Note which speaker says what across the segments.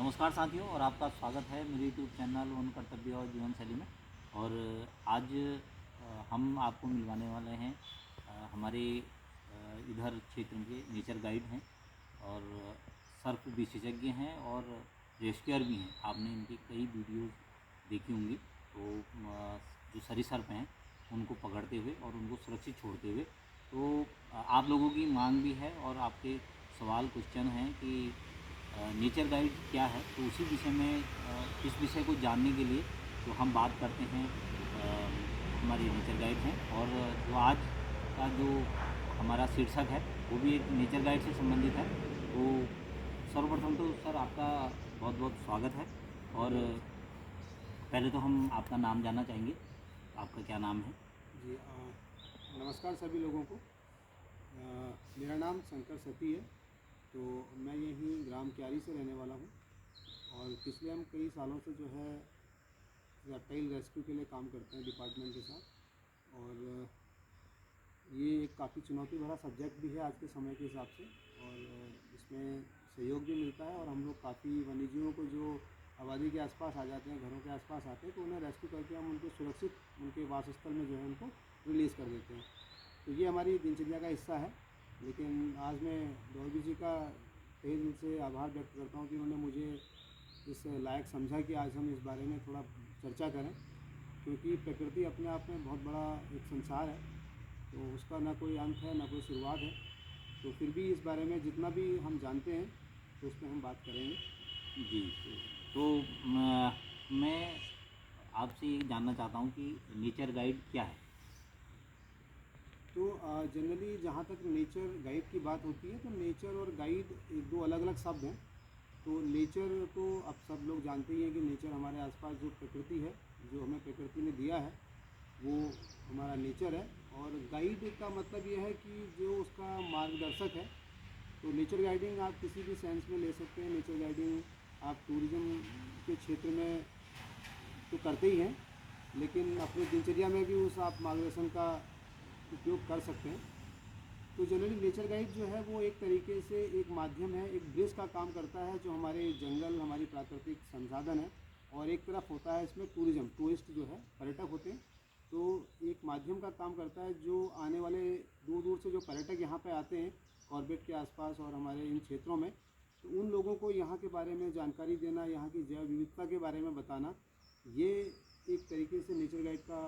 Speaker 1: नमस्कार साथियों, और आपका स्वागत है मेरे यूट्यूब चैनल वन कर्तव्य और जीवन शैली में। और आज हम आपको मिलवाने वाले हैं हमारे इधर क्षेत्र के नेचर गाइड हैं और सर्प विशेषज्ञ हैं और रेस्क्यूअर भी हैं। आपने इनकी कई वीडियोस देखी होंगी। तो जो सरी सर्प हैं उनको पकड़ते हुए और उनको सुरक्षित छोड़ते हुए, तो आप लोगों की मांग भी है और आपके सवाल क्वेश्चन हैं कि नेचर गाइड क्या है। तो उसी विषय में इस विषय को जानने के लिए तो हम बात करते हैं हमारे नेचर गाइड हैं। और जो आज का जो हमारा शीर्षक है वो भी एक नेचर गाइड से संबंधित है। तो सर्वप्रथम तो सर आपका बहुत बहुत स्वागत है। और पहले तो हम आपका नाम जानना चाहेंगे, आपका क्या नाम है?
Speaker 2: जी नमस्कार सभी लोगों को। मेरा नाम शंकर सती है। तो मैं यहीं ग्राम क्यारी से रहने वाला हूँ और पिछले हम कई सालों से जो है रेप्टाइल रेस्क्यू के लिए काम करते हैं डिपार्टमेंट के साथ। और ये एक काफ़ी चुनौती भरा सब्जेक्ट भी है आज के समय के हिसाब से, और इसमें सहयोग भी मिलता है। और हम लोग काफ़ी वन्यजीवों को जो आबादी के आसपास आ जाते हैं, घरों के आसपास आते हैं, तो उन्हें रेस्क्यू करके हम उनको सुरक्षित उनके वास स्थल में जो है उनको रिलीज़ कर देते हैं। तो ये हमारी दिनचर्या का हिस्सा है। लेकिन आज मैं गौरव जी का तहे दिल से आभार व्यक्त करता हूँ कि उन्होंने मुझे इस लायक समझा कि आज हम इस बारे में थोड़ा चर्चा करें, क्योंकि प्रकृति अपने आप में बहुत बड़ा एक संसार है। तो उसका ना कोई अंत है, ना कोई शुरुआत है। तो फिर भी इस बारे में जितना भी हम जानते हैं तो उस पर हम बात करेंगे।
Speaker 1: जी। तो मैं आपसे ये जानना चाहता हूँ कि नेचर गाइड क्या है?
Speaker 2: तो जनरली जहाँ तक नेचर गाइड की बात होती है, तो नेचर और गाइड एक दो अलग अलग शब्द हैं। तो नेचर तो अब सब लोग जानते ही हैं कि नेचर हमारे आसपास जो प्रकृति है, जो हमें प्रकृति ने दिया है, वो हमारा नेचर है। और गाइड का मतलब ये है कि जो उसका मार्गदर्शक है। तो नेचर गाइडिंग आप किसी भी सेंस में ले सकते हैं। नेचर गाइडिंग आप टूरिज़्म के क्षेत्र में तो करते ही हैं, लेकिन अपनी दिनचर्या में भी उस आप मार्गदर्शन का उपयोग कर सकते हैं। तो जनरली नेचर गाइड जो है वो एक तरीके से एक माध्यम है, एक ब्रिज का काम करता है, जो हमारे जंगल, हमारी प्राकृतिक संसाधन है। और एक तरफ होता है इसमें टूरिज़्म, टूरिस्ट जो है पर्यटक होते हैं। तो एक माध्यम का काम करता है, जो आने वाले दूर दूर से जो पर्यटक यहाँ पे आते हैं कॉर्बेट के आसपास और हमारे इन क्षेत्रों में, तो उन लोगों को यहाँ के बारे में जानकारी देना, यहाँ की जैव विविधता के बारे में बताना, ये एक तरीके से नेचर गाइड का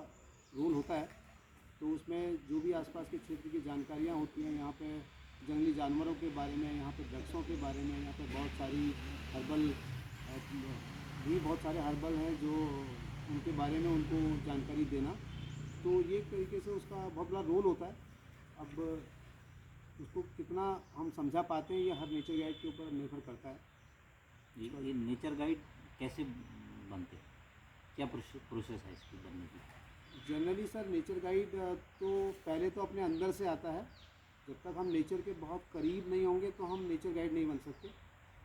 Speaker 2: रोल होता है। तो उसमें जो भी आसपास के क्षेत्र की जानकारियाँ होती हैं, यहाँ पे जंगली जानवरों के बारे में, यहाँ पे वृक्षों के बारे में, यहाँ पे बहुत सारी हर्बल भी बहुत सारे हर्बल हैं जो उनके बारे में उनको जानकारी देना। तो ये एक तरीके से उसका बहुत बड़ा रोल होता है। अब उसको कितना हम समझा पाते हैं ये हर नेचर गाइड के ऊपर निर्भर करता है।
Speaker 1: ये नेचर गाइड कैसे बनते हैं? क्या प्रोसेस है इसकी बनने की?
Speaker 2: जनरली सर नेचर गाइड तो पहले तो अपने अंदर से आता है। जब तक हम नेचर के बहुत करीब नहीं होंगे तो हम नेचर गाइड नहीं बन सकते।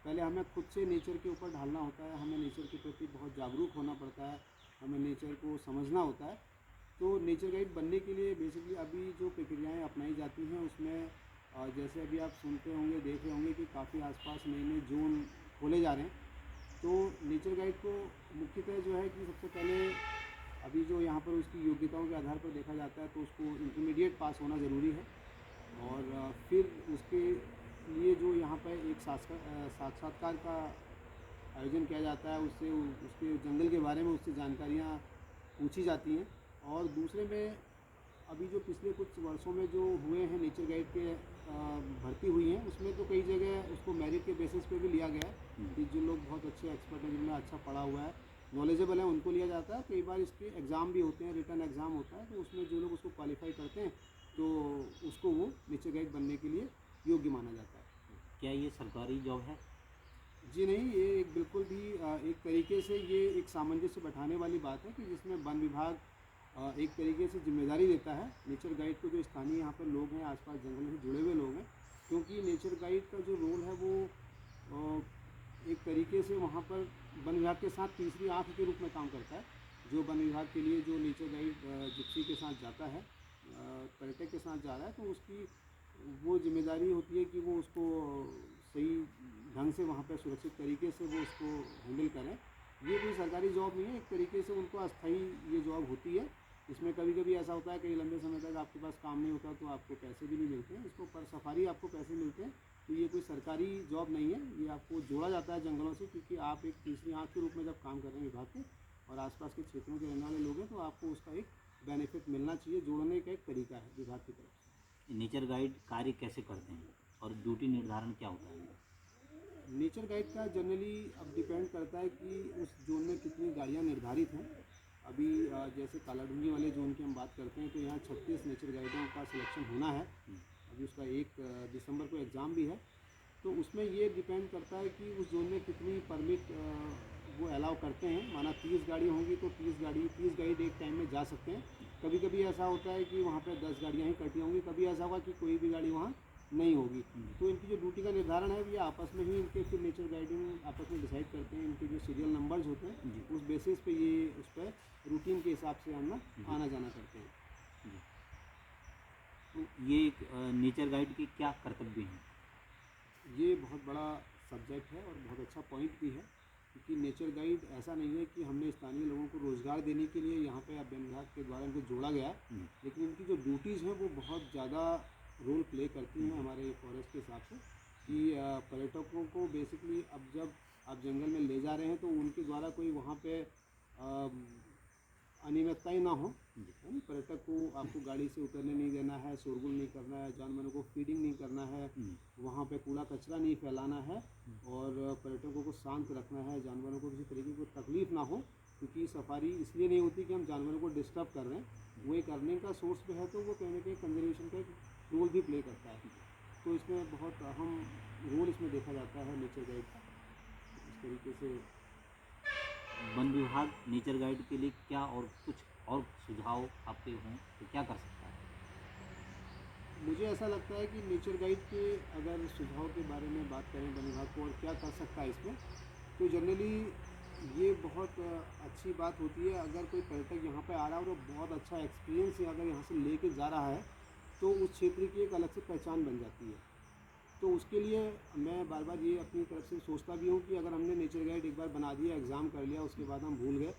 Speaker 2: पहले हमें खुद से नेचर के ऊपर ढालना होता है, हमें नेचर के प्रति बहुत जागरूक होना पड़ता है, हमें नेचर को समझना होता है। तो नेचर गाइड बनने के लिए बेसिकली अभी जो प्रक्रियाएं अपनाई जाती हैं उसमें जैसे अभी आप सुनते होंगे, देख रहे होंगे कि काफ़ी आसपास नए नए जोन खोले जा रहे हैं। तो नेचर गाइड को मुख्यतः जो है कि सबसे पहले अभी जो यहाँ पर उसकी योग्यताओं के आधार पर देखा जाता है, तो उसको इंटरमीडिएट पास होना ज़रूरी है। और फिर उसके लिए जो यहाँ पर एक साक्षात्कार का आयोजन किया जाता है, उससे उसके जंगल के बारे में उससे जानकारियाँ पूछी जाती हैं। और दूसरे में अभी जो पिछले कुछ वर्षों में जो हुए हैं नेचर गाइड के भर्ती हुई हैं, उसमें तो कई जगह उसको मेरिट के बेसिस पे भी लिया गया है कि जो लोग बहुत अच्छे एक्सपर्ट हैं, जिनमें अच्छा पढ़ा हुआ है, नॉलेजेबल है, उनको लिया जाता है। कई बार इसके एग्ज़ाम भी होते हैं, रिटन एग्ज़ाम होता है, तो उसमें जो लोग उसको क्वालिफाई करते हैं तो उसको वो नेचर गाइड बनने के लिए योग्य माना जाता है।
Speaker 1: क्या ये सरकारी जॉब है?
Speaker 2: जी नहीं, ये एक बिल्कुल भी एक तरीके से ये एक सामंजस्य बैठाने वाली बात है कि जिसमें वन विभाग एक तरीके से जिम्मेदारी देता है नेचर गाइड को, जो स्थानीय यहाँ पर लोग हैं, आसपास जंगल से जुड़े हुए लोग हैं। क्योंकि नेचर गाइड का जो रोल है वो एक तरीके से वहाँ पर वन विभाग के साथ तीसरी आँख के रूप में काम करता है। जो वन विभाग के लिए जो नेचर गाइड जिप्सी के साथ जाता है, पर्यटक के साथ जा रहा है, तो उसकी वो जिम्मेदारी होती है कि वो उसको सही ढंग से वहाँ पे सुरक्षित तरीके से वो उसको हैंडल करें। ये कोई सरकारी जॉब नहीं है, एक तरीके से उनको अस्थाई ये जॉब होती है। इसमें कभी कभी ऐसा होता है कई लंबे समय तक आपके पास काम नहीं होता तो आपको पैसे भी नहीं मिलते हैं, इसको पर सफारी आपको पैसे मिलते हैं। तो ये कोई सरकारी जॉब नहीं है, ये आपको जोड़ा जाता है जंगलों से, क्योंकि आप एक तीसरी आँख के रूप में जब काम कर रहे हैं विभाग के और आसपास के क्षेत्रों के रहने वाले लोग हैं, तो आपको उसका एक बेनिफिट मिलना चाहिए। जोड़ने का एक तरीका है विभाग की तरफ से।
Speaker 1: नेचर गाइड कार्य कैसे करते हैं और ड्यूटी निर्धारण क्या होता है?
Speaker 2: नेचर गाइड का जनरली अब डिपेंड करता है कि उस जोन में कितनी गाड़ियाँ निर्धारित हैं। अभी जैसे कालाडूंगी वाले जोन की हम बात करते हैं तो यहाँ 36 नेचर गाइडों का सिलेक्शन होना है। अभी उसका 1 दिसंबर को एग्ज़ाम भी है। तो उसमें ये डिपेंड करता है कि उस जोन में कितनी परमिट वो अलाउ करते हैं। माना 30 गाड़ी होंगी तो 30 गाइड एक टाइम में जा सकते हैं। कभी कभी ऐसा होता है कि वहाँ पे 10 गाड़ियाँ ही कटी होंगी, कभी ऐसा होगा कि कोई भी गाड़ी वहाँ नहीं होगी। तो इनकी जो ड्यूटी का निर्धारण है ये आपस में ही इनके फिर नेचर गाइडिंग आपस में डिसाइड करते हैं। इनके जो सीरियल नंबर्स होते हैं उस बेसिस पे ये उस पर रूटीन के हिसाब से आना जाना करते हैं।
Speaker 1: तो ये नेचर गाइड के क्या कर्तव्य हैं?
Speaker 2: ये बहुत बड़ा सब्जेक्ट है और बहुत अच्छा पॉइंट भी है, क्योंकि नेचर गाइड ऐसा नहीं है कि हमने स्थानीय लोगों को रोज़गार देने के लिए यहाँ पे वन विभाग के द्वारा इनको जोड़ा गया है, लेकिन इनकी जो ड्यूटीज़ हैं वो बहुत ज़्यादा रोल प्ले करती हैं हमारे फॉरेस्ट के हिसाब से। कि पर्यटकों को बेसिकली अब जब आप जंगल में ले जा रहे हैं तो उनके द्वारा कोई वहाँ पे अनियमितता ही ना हो, है ना। पर्यटक को आपको गाड़ी से उतरने नहीं देना है, शोरगुल नहीं करना है, जानवरों को फीडिंग नहीं करना है, वहाँ पे कूड़ा कचरा नहीं फैलाना है और पर्यटकों को शांत रखना है, जानवरों को किसी तरीके की तकलीफ़ ना हो। क्योंकि सफारी इसलिए नहीं होती कि हम जानवरों को डिस्टर्ब कर रहे हैं, वो एक अर्निंग का सोर्स भी है, तो वो कहीं ना कहीं कंजर्वेशन का एक रोल भी प्ले करता है। तो इसमें बहुत अहम रोल इसमें देखा जाता है नेचर गाइड का। इस तरीके से
Speaker 1: वन विभाग नेचर गाइड के लिए क्या और कुछ और सुझाव आपके हों तो क्या कर सकता है?
Speaker 2: मुझे ऐसा लगता है कि नेचर गाइड के अगर सुझाव के बारे में बात करें वन विभाग को और क्या कर सकता है इसमें, तो जनरली ये बहुत अच्छी बात होती है। अगर कोई पर्यटक यहाँ पे आ रहा है और वो बहुत अच्छा एक्सपीरियंस अगर यहाँ से लेके जा रहा है तो उस क्षेत्र की एक अलग से पहचान बन जाती है। तो उसके लिए मैं बार बार ये अपनी तरफ से सोचता भी हूँ कि अगर हमने नेचर गाइड एक बार बना दिया, एग्ज़ाम कर लिया, उसके बाद हम भूल गए,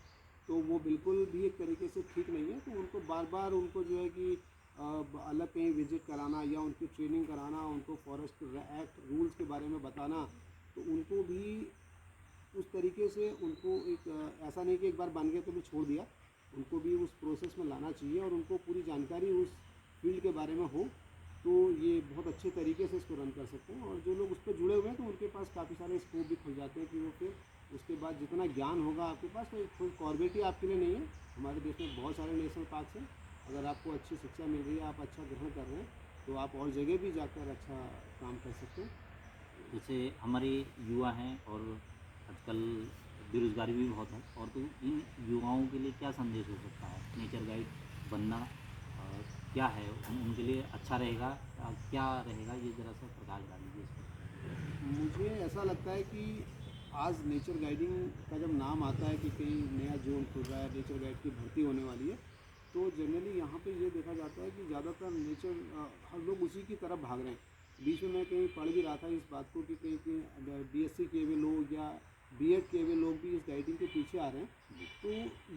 Speaker 2: तो वो बिल्कुल भी एक तरीके से ठीक नहीं है। तो उनको बार बार उनको जो है कि अलग कहीं विजिट कराना या उनकी ट्रेनिंग कराना, उनको फॉरेस्ट एक्ट रूल्स के बारे में बताना, तो उनको भी उस तरीके से उनको एक ऐसा नहीं कि एक बार बन गए तो भी छोड़ दिया, उनको भी उस प्रोसेस में लाना चाहिए और उनको पूरी जानकारी उस फील्ड के बारे में हो, तो ये बहुत अच्छे तरीके से इसको रन कर सकते हैं। और जो लोग उस पर जुड़े हुए हैं तो उनके पास काफ़ी सारे स्कोप भी खुल जाते हैं कि वो फिर उसके बाद जितना ज्ञान होगा आपके पास, तो कोई कॉर्बेट ही आपके लिए नहीं है। हमारे देश में बहुत सारे नेशनल पार्क हैं, अगर आपको अच्छी शिक्षा मिल रही है, आप अच्छा ग्रहण कर रहे हैं, तो आप और जगह भी जाकर अच्छा काम कर सकते हैं।
Speaker 1: जैसे हमारे युवा हैं और आजकल बेरोजगारी भी बहुत है, और तो इन युवाओं के लिए क्या संदेश हो सकता है? नेचर गाइड बनना क्या है उनके लिए अच्छा रहेगा, क्या रहेगा, ये ज़रा सा प्रकाश डालीजिए इस पर।
Speaker 2: मुझे ऐसा लगता है कि आज नेचर गाइडिंग का जब नाम आता है कि कहीं नया जोन खुल रहा है, नेचर गाइड की भर्ती होने वाली है, तो जनरली यहाँ पे ये देखा जाता है कि ज़्यादातर हर लोग उसी की तरफ भाग रहे हैं। बीच में मैं कहीं पढ़ भी रहा था इस बात को कि कहीं बीएससी किए हुए लोग या बीएड किए हुए लोग भी इस गाइडिंग के पीछे आ रहे हैं। तो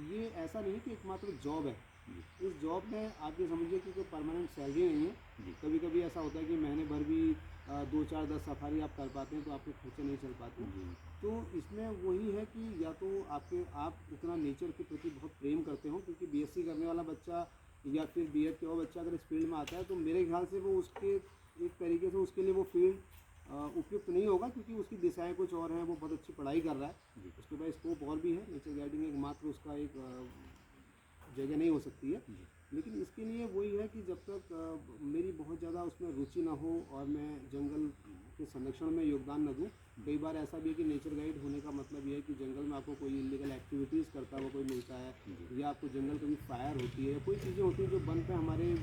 Speaker 2: ये ऐसा नहीं है कि एकमात्र जॉब है। इस जॉब में आप ये समझिए कि कोई परमानेंट सैलरी नहीं है। कभी कभी ऐसा होता है कि महीने भर भी 2-4-10 सफारी आप कर पाते हैं तो आपके खर्चे नहीं चल पाते। तो इसमें वही है कि या तो आप उतना नेचर के प्रति बहुत प्रेम करते हो, क्योंकि बीएससी करने वाला बच्चा या फिर बीएड किया हुआ बच्चा अगर इस फील्ड में आता है तो मेरे ख्याल से वो उसके एक तरीके से उसके लिए वो फील्ड उपयुक्त नहीं होगा, क्योंकि उसकी दिशाएं कुछ और हैं। वो बहुत अच्छी पढ़ाई कर रहा है, उसके पास स्कोप और भी है। नेचर गाइडिंग एकमात्र उसका एक जगह नहीं हो सकती है। लेकिन इसके लिए वही है कि जब तक मेरी बहुत ज़्यादा उसमें रुचि ना हो और मैं जंगल के संरक्षण में योगदान न दूँ। कई बार ऐसा भी है कि नेचर गाइड होने का मतलब ये है कि जंगल में आपको कोई इलीगल एक्टिविटीज़ करता हुआ कोई मिलता है, या आपको जंगल कभी फायर होती है, कोई चीज़ें होती हैं जो वन पे हमारे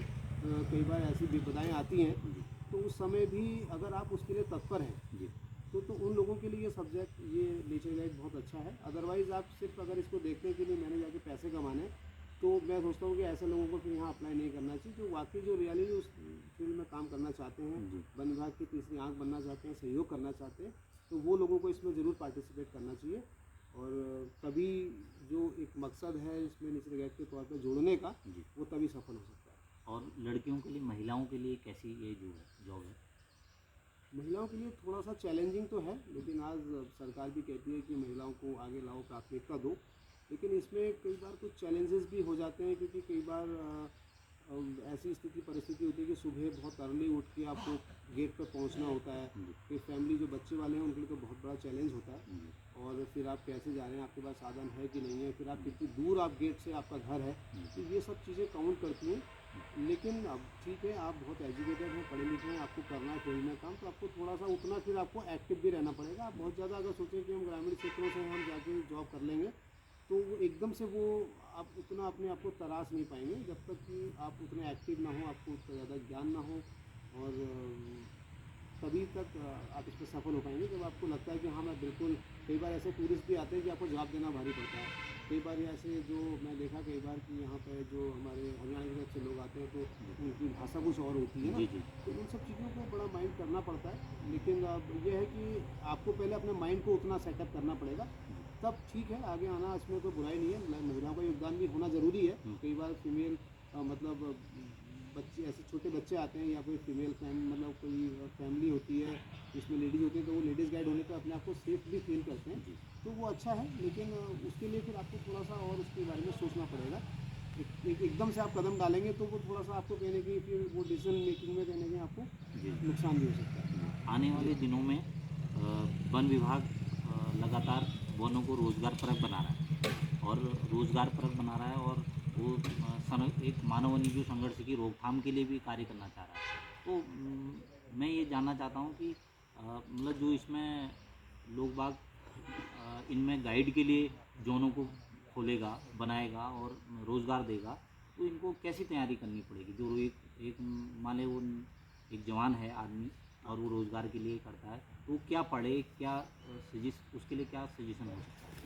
Speaker 2: कई बार ऐसी विपदाएँ आती हैं, तो उस समय भी अगर आप उसके लिए तत्पर हैं तो उन लोगों के लिए ये सब्जेक्ट, ये नेचर गाइड बहुत अच्छा है। अदरवाइज़ आप सिर्फ अगर इसको देखने के लिए मैंने जाके पैसे कमाने, तो मैं सोचता हूँ कि ऐसे लोगों को फिर यहाँ अप्लाई नहीं करना चाहिए, जो वाकई जो रियली उस फील्ड में काम करना चाहते हैं, वन विभाग की तीसरी आंख बनना चाहते हैं, सहयोग करना चाहते हैं। तो वो लोगों को इसमें ज़रूर पार्टिसिपेट करना चाहिए, और तभी जो एक मकसद है इसमें नेचर गाइड के तौर पे जोड़ने का,
Speaker 1: जी।
Speaker 2: वो तभी सफल हो सकता है।
Speaker 1: और लड़कियों के लिए, महिलाओं के लिए कैसी ये जो जॉब है?
Speaker 2: महिलाओं के लिए थोड़ा सा चैलेंजिंग तो है, लेकिन आज सरकार भी कहती है कि महिलाओं को आगे लाओ, प्राथमिकता दो, लेकिन इसमें कई बार कुछ चैलेंजेस भी हो जाते हैं, क्योंकि कई बार ऐसी स्थिति परिस्थिति होती है कि सुबह बहुत अर्ली उठ के आपको गेट पर पहुंचना होता है।
Speaker 1: जी।
Speaker 2: फिर फैमिली जो बच्चे वाले हैं उनके लिए तो बहुत बड़ा चैलेंज होता है,
Speaker 1: जी।
Speaker 2: और फिर आप कैसे जा रहे हैं, आपके पास साधन है कि नहीं है, फिर आप कितनी दूर आप गेट से आपका घर है, तो ये सब चीज़ें काउंट करती हैं। लेकिन अब ठीक है, आप बहुत एजुकेटेड हैं, पढ़े लिखे हैं, आपको करना है फील्ड में काम, तो आपको थोड़ा सा उतना फिर आपको एक्टिव भी रहना पड़ेगा। आप बहुत ज़्यादा अगर सोचें कि हम ग्रामीण क्षेत्रों से हम जाके जॉब कर लेंगे, तो वो एकदम से वो आप उतना अपने आप को तराश नहीं पाएंगे, जब तक कि आप उतने एक्टिव ना हो, आपको उतना ज़्यादा ज्ञान ना हो, और तभी तक आप इसमें सफल हो पाएंगे जब आपको लगता है कि हाँ मैं बिल्कुल। कई बार ऐसे टूरिस्ट भी आते हैं कि आपको जवाब देना भारी पड़ता है। कई बार ऐसे जो मैं देखा कई बार कि यहाँ पे जो हमारे हरियाणा की तरफ से लोग आते हैं, तो उनकी भाषा कुछ और होती है ना,
Speaker 1: जी। जी।
Speaker 2: तो उन सब चीज़ों को बड़ा माइंड करना पड़ता है। लेकिन अब ये है कि आपको पहले अपने माइंड को उतना सेटअप करना पड़ेगा, तब ठीक है आगे आना, इसमें तो बुराई नहीं है। महिलाओं का योगदान भी होना ज़रूरी है। कई बार फीमेल मतलब बच्चे, ऐसे छोटे बच्चे आते हैं, या कोई फीमेल मतलब कोई फैमिली होती है जिसमें लेडीज़ होती है, तो वो लेडीज़ गाइड होने पर अपने आप को सेफ भी फील करते हैं,
Speaker 1: जी।
Speaker 2: तो वो अच्छा है। लेकिन उसके लिए फिर आपको थोड़ा सा और उसके बारे में सोचना पड़ेगा। एकदम से आप कदम डालेंगे तो वो थोड़ा सा आपको कहने की फिर वो डिसीजन मेकिंग में कहने की आपको
Speaker 1: जी।
Speaker 2: नुकसान भी हो सकता है।
Speaker 1: आने वाले दिनों में वन विभाग लगातार वनों को रोजगारपरक बना रहा है, और रोजगारपरक बना रहा है, और वो एक मानव वन्यजीव संघर्ष की रोकथाम के लिए भी कार्य करना चाह रहा है। तो मैं ये जानना चाहता हूँ कि मतलब जो इसमें लोग बाग इनमें गाइड के लिए जोनों को खोलेगा, बनाएगा और रोज़गार देगा, तो इनको कैसी तैयारी करनी पड़ेगी? जो एक मान ले वो एक जवान है आदमी और वो रोज़गार के लिए करता है, तो वो क्या पढ़े, क्या उसके लिए क्या सजेशन हो सकता है?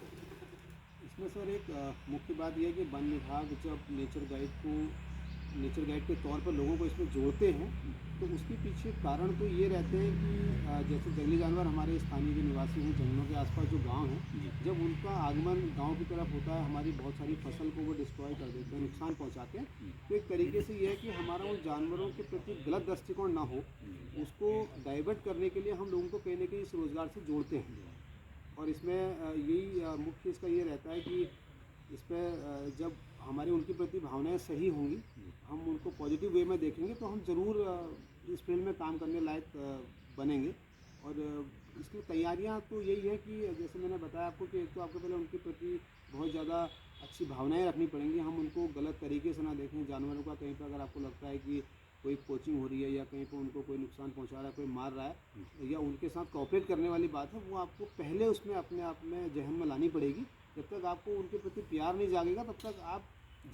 Speaker 2: इसमें सर एक मुख्य बात यह है कि वन विभाग जब नेचर गाइड के तौर पर लोगों को इसमें जोड़ते हैं, तो उसके पीछे कारण तो ये रहते हैं कि जैसे जंगली जानवर हमारे स्थानीय जो निवासी हैं, जंगलों के आसपास जो गांव हैं,
Speaker 1: जी।
Speaker 2: जब उनका आगमन गांव की तरफ होता है, हमारी बहुत सारी फसल को वो डिस्ट्रॉय कर देते हैं, नुकसान पहुंचाते हैं। तो एक तरीके से ये है कि हमारा उन जानवरों के प्रति गलत दृष्टिकोण ना हो, उसको डाइवर्ट करने के लिए हम लोगों को कहीं ना कहीं इस रोज़गार से जोड़ते हैं। और इसमें यही मुख्य इसका ये रहता है कि इस पर जब हमारी उनके प्रति भावनाएं सही होंगी, हम उनको पॉजिटिव वे में देखेंगे, तो हम ज़रूर इस फील्ड में काम करने लायक बनेंगे। और इसकी तैयारियां तो यही है कि जैसे मैंने बताया आपको कि एक तो आपको पहले उनके प्रति बहुत ज़्यादा अच्छी भावनाएं रखनी पड़ेंगी। हम उनको गलत तरीके से ना देखें। जानवरों का कहीं पर अगर आपको लगता है कि कोई कोचिंग हो रही है, या कहीं पर उनको कोई नुकसान पहुंचा रहा है, कोई मार रहा है, या उनके साथ कॉपरेट करने वाली बात है, वो आपको पहले उसमें अपने आप में जहन में लानी पड़ेगी। जब तक आपको उनके प्रति प्यार नहीं जागेगा, तब तक आप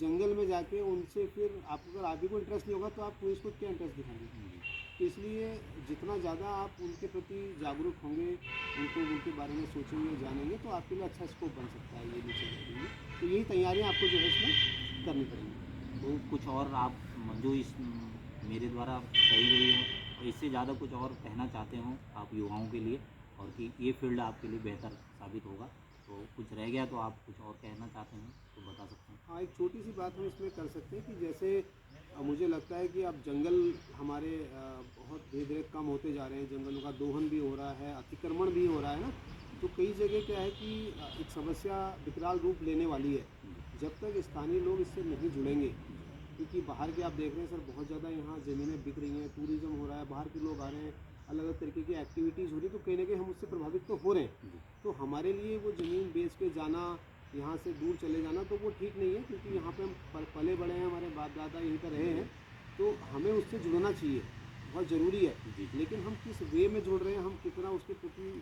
Speaker 2: जंगल में जाके उनसे फिर आपको, अगर आप ही को इंटरेस्ट नहीं होगा, तो आप पुलिस को क्या इंटरेस्ट दिखाएंगे? तो इसलिए जितना ज़्यादा आप उनके प्रति जागरूक होंगे, उनके बारे में सोचेंगे, जानेंगे, तो आपके लिए अच्छा स्कोप बन सकता है ये नेचर गाइडिंग में। तो यही तैयारियाँ आपको जो है इसमें करनी पड़ेंगी।
Speaker 1: तो कुछ और आप जो इस मेरे द्वारा कही गई है, और इससे ज़्यादा कुछ और कहना चाहते हो आप युवाओं के लिए, और कि ये फील्ड आपके लिए बेहतर साबित होगा, तो कुछ रह गया तो आप कुछ और कहना चाहते हैं तो बता सकते हैं।
Speaker 2: हाँ, एक छोटी सी बात हम इसमें कर सकते हैं कि जैसे मुझे लगता है कि अब जंगल हमारे बहुत धीरे धीरे कम होते जा रहे हैं, जंगलों का दोहन भी हो रहा है, अतिक्रमण भी हो रहा है ना। तो कई जगह क्या है कि एक समस्या विकराल रूप लेने वाली है, जब तक स्थानीय लोग इससे नहीं जुड़ेंगे। क्योंकि बाहर के आप देख रहे हैं सर, बहुत ज़्यादा यहाँ ज़मीनें बिक रही हैं, टूरिज़्म हो रहा है, बाहर के लोग आ रहे हैं, अलग अलग तरीके की एक्टिविटीज़ हो रही है, तो कहीं ना कहीं हम उससे प्रभावित तो हो रहे हैं। तो हमारे लिए वो ज़मीन बेच के जाना, यहाँ से दूर चले जाना, तो वो ठीक नहीं है, क्योंकि यहाँ पे हम पले बड़े हैं, हमारे बाप दादा यहीं पर रहे हैं, तो हमें उससे जुड़ना चाहिए, बहुत ज़रूरी है। लेकिन हम किस वे में जुड़ रहे हैं, हम कितना उसके प्रति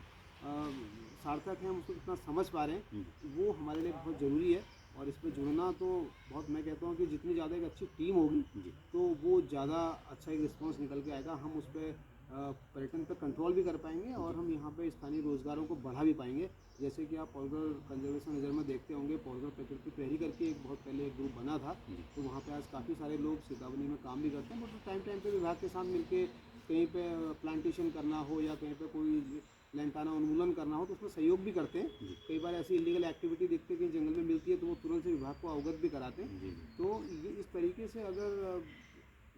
Speaker 2: सार्थक हैं, हम उसको कितना समझ पा रहे हैं, वो हमारे लिए बहुत ज़रूरी है। और इस पर जुड़ना तो बहुत, मैं कहता हूँ कि जितनी ज़्यादा एक अच्छी टीम होगी, तो वो ज़्यादा अच्छा एक रिस्पॉन्स निकल के आएगा। हम उस पर पर्यटन पर कंट्रोल भी कर पाएंगे, और हम यहाँ पे स्थानीय रोज़गारों को बढ़ा भी पाएंगे। जैसे कि आप पौलगढ़ कंजर्वेशन रिजर्व में देखते होंगे, पौलगढ़ प्रकृति प्रहरी करके एक बहुत पहले एक ग्रुप बना था, तो वहाँ पे आज काफ़ी सारे लोग सीतावनी में काम भी करते हैं। मतलब टाइम टाइम पे विभाग के साथ मिलके कहीं पे प्लांटेशन करना हो, या कहीं पे कोई लैंटाना उन्मूलन करना हो तो उसमें सहयोग भी करते हैं।
Speaker 1: जी।
Speaker 2: कई बार ऐसी इलीगल एक्टिविटी देखते हैं कि जंगल में मिलती है तो वो तुरंत से विभाग को अवगत भी कराते हैं।
Speaker 1: जी।
Speaker 2: तो ये इस तरीके से अगर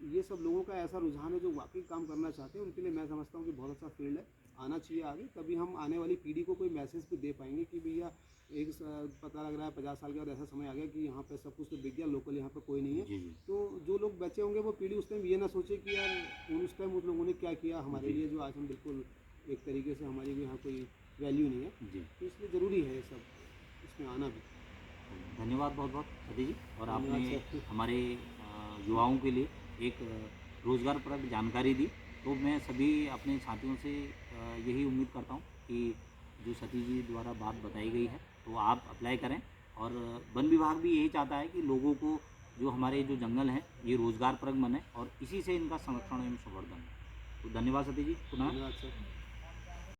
Speaker 2: ये सब लोगों का ऐसा रुझान है जो वाकई काम करना चाहते हैं, उनके लिए मैं समझता हूँ कि बहुत अच्छा फील्ड है, आना चाहिए आगे। तभी हम आने वाली पीढ़ी को कोई मैसेज भी दे पाएंगे कि भैया पता लग रहा है 50 साल के बाद ऐसा समय आ गया कि यहाँ पे सब कुछ तो बिक गया, लोकल यहाँ पे कोई नहीं है।
Speaker 1: जी। जी।
Speaker 2: तो जो लोग बचे होंगे वो पीढ़ी उस टाइम ये ना सोचे कि यार उस टाइम उन लोगों ने क्या किया हमारे
Speaker 1: जी।
Speaker 2: लिए, जो आज हम बिल्कुल एक तरीके से हमारी भी यहाँ कोई वैल्यू नहीं है।
Speaker 1: जी।
Speaker 2: तो इसलिए ज़रूरी है ये सब, इसमें आना भी।
Speaker 1: धन्यवाद बहुत बहुत सतीश जी। और
Speaker 2: धन्यवाद
Speaker 1: आपने
Speaker 2: सर।
Speaker 1: हमारे युवाओं के लिए एक रोज़गारप्रद जानकारी दी। तो मैं सभी अपने साथियों से यही उम्मीद करता हूँ कि जो सतीश जी द्वारा बात बताई गई है तो आप अप्लाई करें। और वन विभाग भी यही चाहता है कि लोगों को जो हमारे जो जंगल हैं ये रोज़गारप्रद बने और इसी से इनका संरक्षण एवं संवर्धन हो। तो धन्यवाद सतीश जी पुनः।
Speaker 2: धन्यवाद सर।